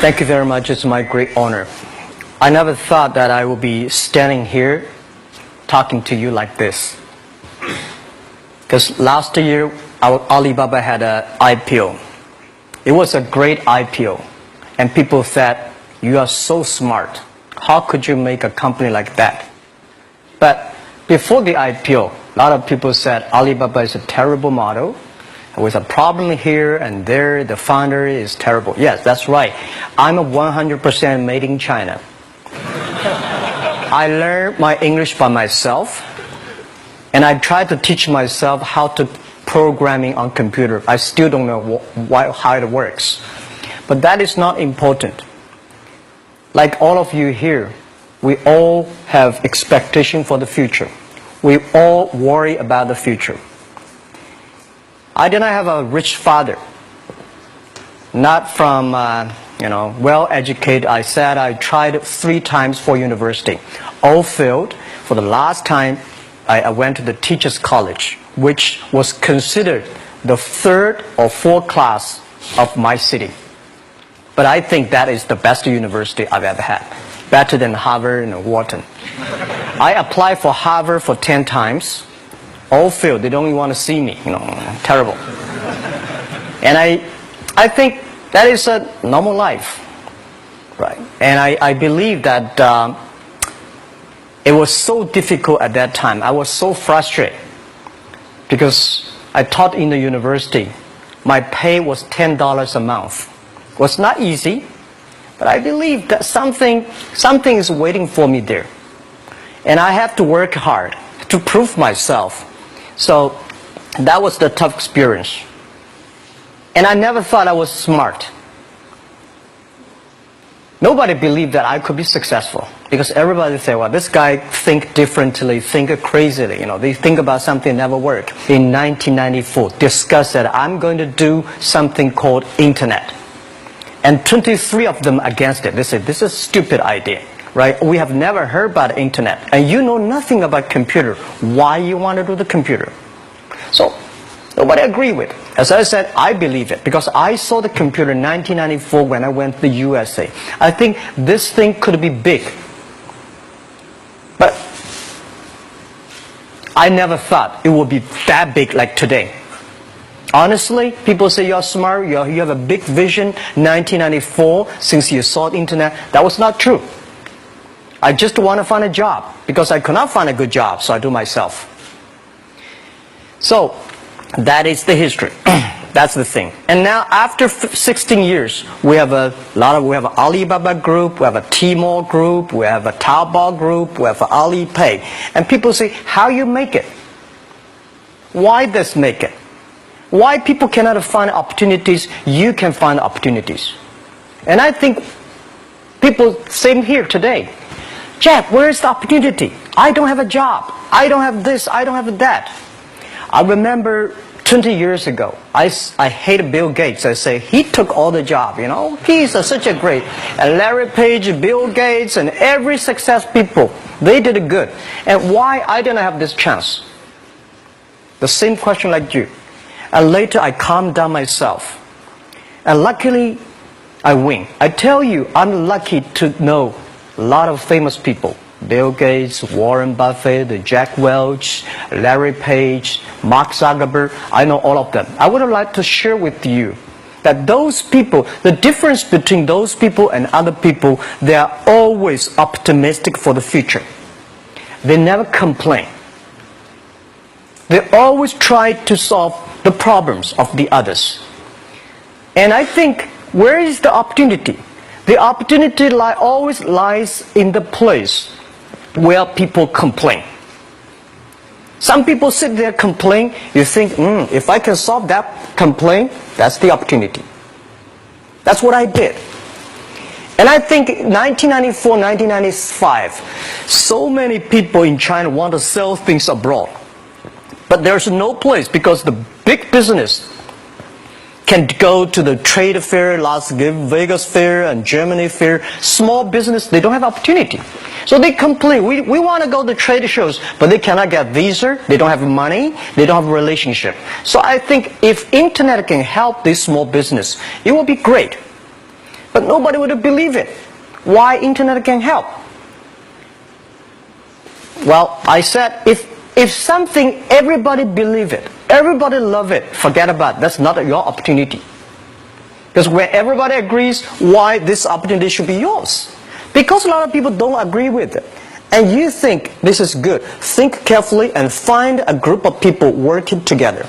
Thank you very much. It's my great honor. I never thought that I would be standing here talking to you like this. Because last year, Alibaba had an IPO. It was a great IPO. And people said, you are so smart. How could you make a company like that? But before the IPO, a lot of people said Alibaba is a terrible model. With a problem here and there, the founder is terrible. Yes, that's right. I'm a 100% made in China. I learned my English by myself, and I tried to teach myself how to programming on computer. I still don't know how it works. But that is not important. Like all of you here, we all have expectation for the future. We all worry about the future. I did not have a rich father, not from, well-educated. I said I tried 3 times for university. All failed. For the last time, I went to the teacher's college, which was considered the 3rd or 4th class of my city. But I think that is the best university I've ever had. Better than Harvard and Wharton. I applied for Harvard for 10 times. All failed. They don't even want to see me. Terrible. And I think that is a normal life, right? And I believe that it was so difficult at that time. I was so frustrated because I taught in the university. My pay was $10 a month. It was not easy, but I believe that something is waiting for me there, and I have to work hard to prove myself. So that was the tough experience. And I never thought I was smart. Nobody believed that I could be successful. Because everybody said, well, this guy think differently, think crazily. They think about something never work. In 1994, discussed that I'm going to do something called internet. And 23 of them against it. They said, this is a stupid idea. Right? We have never heard about the internet. And you know nothing about computer. Why you want to do the computer? So, nobody agreed with it. As I said, I believe it. Because I saw the computer in 1994 when I went to the USA. I think this thing could be big. But I never thought it would be that big like today. Honestly, people say you're smart, you have a big vision. 1994, since you saw the internet, that was not true. I just want to find a job because I could not find a good job, so I do myself. So that is the history. That's the thing. And now after 16 years, we have an Alibaba group, we have a Tmall group, we have a Taobao group, we have an Alipay. And people say, how you make it? Why this make it? Why people cannot find opportunities, you can find opportunities. And I think people, same here today. Jack, where is the opportunity? I don't have a job. I don't have this. I don't have that. I remember 20 years ago, I hated Bill Gates. I say, he took all the job, He's such a great. And Larry Page, Bill Gates, and every success people, they did it good. And why I didn't have this chance? The same question like you. And later I calmed down myself. And luckily, I win. I tell you, I'm lucky to know a lot of famous people. Bill Gates, Warren Buffett, Jack Welch, Larry Page, Mark Zuckerberg. I know all of them. I would like to share with you that those people, the difference between those people and other people, they are always optimistic for the future. They never complain. They always try to solve the problems of the others. And I think, where is the opportunity? The opportunity always lies in the place where people complain. Some people sit there complain. You think, if I can solve that complaint, that's the opportunity. That's what I did. And I think 1994, 1995, so many people in China want to sell things abroad. But there's no place because the big business can go to the trade fair, Las Vegas fair and Germany fair. Small business, they don't have opportunity. So they complain, we want to go to trade shows, but they cannot get visa, they don't have money, they don't have a relationship. So I think if internet can help this small business, it will be great. But nobody would believe it. Why internet can help? Well, I said, if something, everybody believe it, everybody love it, forget about it. That's not your opportunity. Because when everybody agrees, why this opportunity should be yours? Because a lot of people don't agree with it. And you think this is good. Think carefully and find a group of people working together.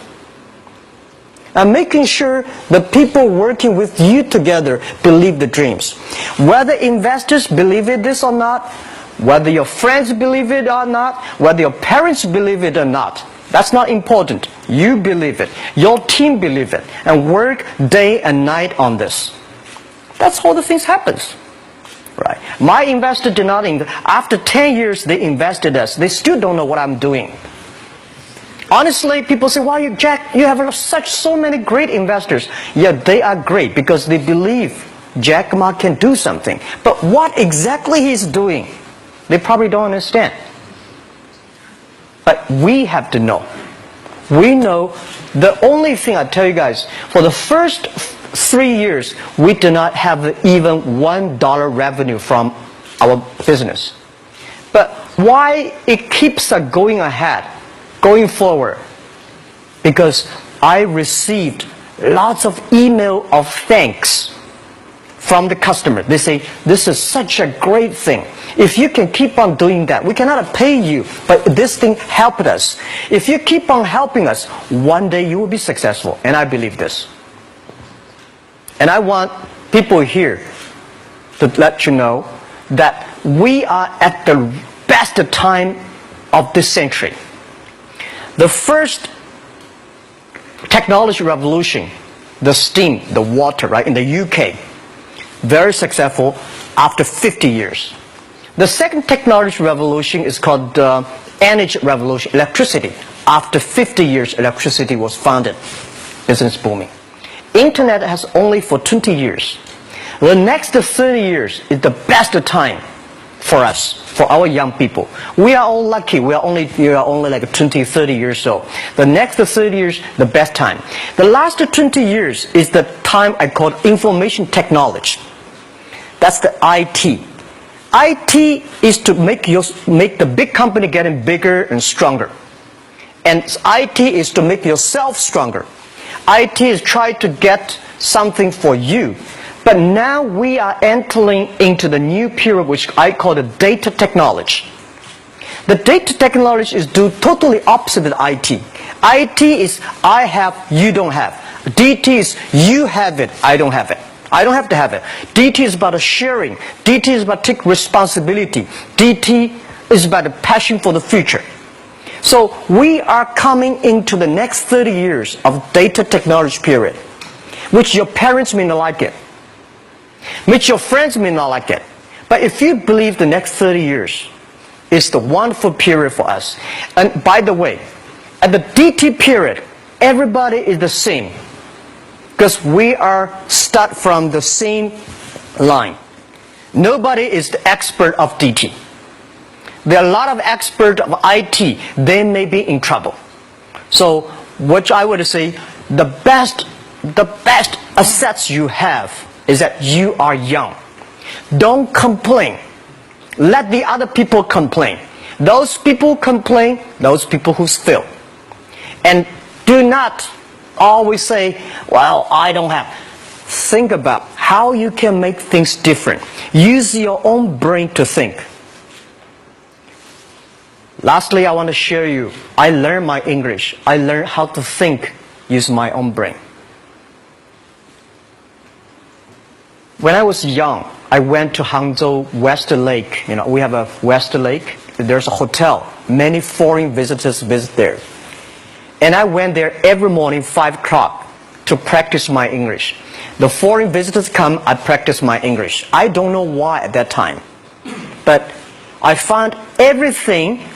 And making sure the people working with you together believe the dreams. Whether investors believe it this or not, whether your friends believe it or not, whether your parents believe it or not, that's not important. You believe it. Your team believe it. And work day and night on this. That's how the things happens. Right. My investor did not after 10 years they invested us. They still don't know what I'm doing. Honestly, people say, "Why you, Jack, you have so many great investors." Yeah, they are great because they believe Jack Ma can do something. But what exactly he's doing, they probably don't understand. But we have to know. We know the only thing I tell you guys, for the first 3 years, we do not have even $1 revenue from our business. But why it keeps us going ahead, going forward? Because I received lots of email of thanks from the customer. They say, "This is such a great thing. If you can keep on doing that, we cannot pay you, but this thing helped us. If you keep on helping us, one day you will be successful." And I believe this. And I want people here to let you know that we are at the best time of this century. The first technology revolution, the steam, the water, right, in the UK, very successful after 50 years. The second technology revolution is called energy revolution, electricity. After 50 years, electricity was founded, business booming. Internet has only for 20 years. The next 30 years is the best time for us, for our young people. We are all lucky. We are only like 20, 30 years old. The next 30 years, the best time. The last 20 years is the time I call information technology. That's the IT. IT is to make the big company getting bigger and stronger. And IT is to make yourself stronger. IT is trying to get something for you. But now we are entering into the new period which I call the data technology. The data technology is totally opposite of IT. IT is I have, you don't have. DT is you have it, I don't have it. I don't have to have it. DT is about sharing. DT is about taking responsibility. DT is about the passion for the future. So we are coming into the next 30 years of data technology period, which your parents may not like it, which your friends may not like it. But if you believe the next 30 years is the wonderful period for us. And by the way, at the DT period, everybody is the same. Because we are start from the same line. Nobody is the expert of DT. There are a lot of experts of IT. They may be in trouble. So what I would say, the best assets you have is that you are young. Don't complain. Let the other people complain. Those people complain, those people who fail. And do not always say, "Well, I don't have." Think about how you can make things different. Use your own brain to think. Lastly, I want to share you, I learned my English. I learned how to think using my own brain. When I was young, I went to Hangzhou West Lake. You know, we have a West Lake. There's a hotel. Many foreign visitors visit there. And I went there every morning, 5 o'clock, to practice my English. The foreign visitors come, I practice my English. I don't know why at that time. But I found everything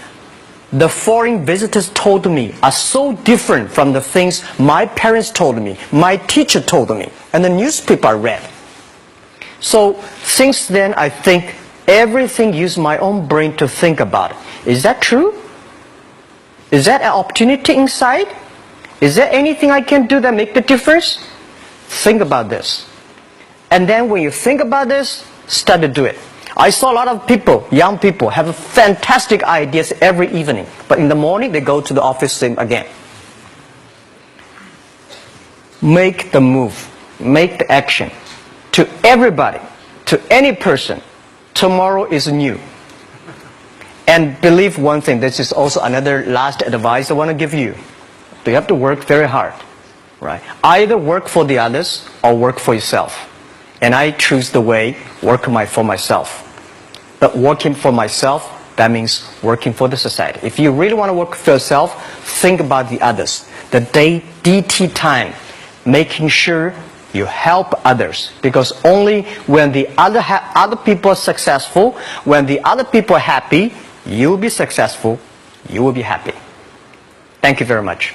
the foreign visitors told me are so different from the things my parents told me, my teacher told me, and the newspaper I read. So since then, I think everything use my own brain to think about it. Is that true? Is that an opportunity inside? Is there anything I can do that make the difference? Think about this. And then when you think about this, start to do it. I saw a lot of people, young people, have fantastic ideas every evening. But in the morning, they go to the office same again. Make the move. Make the action. To everybody, to any person, tomorrow is new. And believe one thing, this is also another last advice I want to give you. You have to work very hard. Right? Either work for the others or work for yourself. And I choose the way, work for myself. But working for myself, that means working for the society. If you really want to work for yourself, think about the others. The DT time, making sure you help others. Because only when the other people are successful, when the other people are happy, you will be successful, you will be happy. Thank you very much.